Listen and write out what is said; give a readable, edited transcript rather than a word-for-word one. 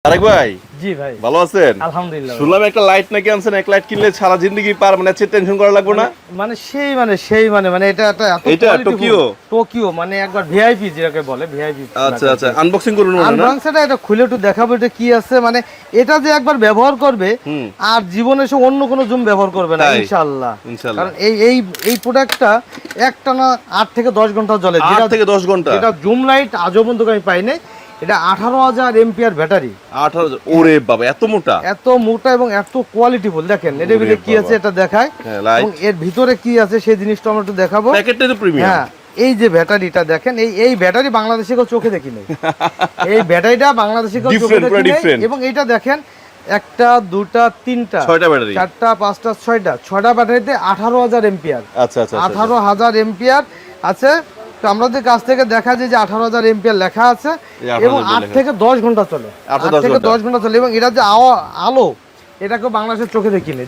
তারেক ভাই, জি ভাই, ভালো আছেন? আলহামদুলিল্লাহ। শুনলাম একটা লাইট নাকি আনছেন, এক লাইট কিনলে সারা জিন্দগি পার, মানে টেনশন করা লাগবে না। মানে এটা একটা এত এটা quality টোকিও? ফুল। টোকিও মানে একবার ভিআইপি যেটাকে বলে ভিআইপি। আচ্ছা আচ্ছা, আনবক্সিং করুন মনে হয় না? আনবক্সটা এটা খুলে একটু দেখাবো এটা কি আছে, মানে এটা যে একবার ব্যবহার করবে আর জীবনে সে অন্য কোনো জুম ব্যবহার করবে না তাই? ইনশাআল্লাহ। ইনশাআল্লাহ। কারণ এই প্রোডাক্টটা একটানা 8 থেকে 10 ঘন্টা জ্বলে। 8 থেকে 10 ঘন্টা? এটা জুম লাইট আজও পর্যন্ত আমি পাই নাই। এটা 18,000 এম্পিয়ার ব্যাটারি। 18,000? ওরে বাবা, এত মোটা! এত মোটা এবং এত কোয়ালিটিফুল। দেখেন এর ভিতরে কি আছে এটা দেখায়, হ্যাঁ, লাইট। এবং এর ভিতরে কি আছে সেই জিনিসটা আমরা একটু দেখাবো। প্যাকেটটা তো প্রিমিয়াম। হ্যাঁ, এই যে ব্যাটারিটা দেখেন, এই ব্যাটারি বাংলাদেশে কেউ চোখে দেখি নাই। এই ব্যাটারিটা বাংলাদেশে কেউ চোখে Different, পুরো দেখি নাই। different। এবং এটা দেখেন, একটা দুটা তিনটা 6টা ব্যাটারি। 4টা 5টা 6টা ব্যাটারিতে 18,000 এম্পিয়ার। আচ্ছা আচ্ছা, 18,000 এম্পিয়ার আছে। তো আমাদের কাছ থেকে দেখা যায় যে 18,000 এম্পিয়ার লেখা আছে এই 18,000 এবং 8 লেখা। থেকে 10 ঘন্টা চলে। 8 8 থেকে 10 ঘন্টা চলে এবং এটা যে আলো, এটাকে বাংলাদেশের চোখে দেখিনি।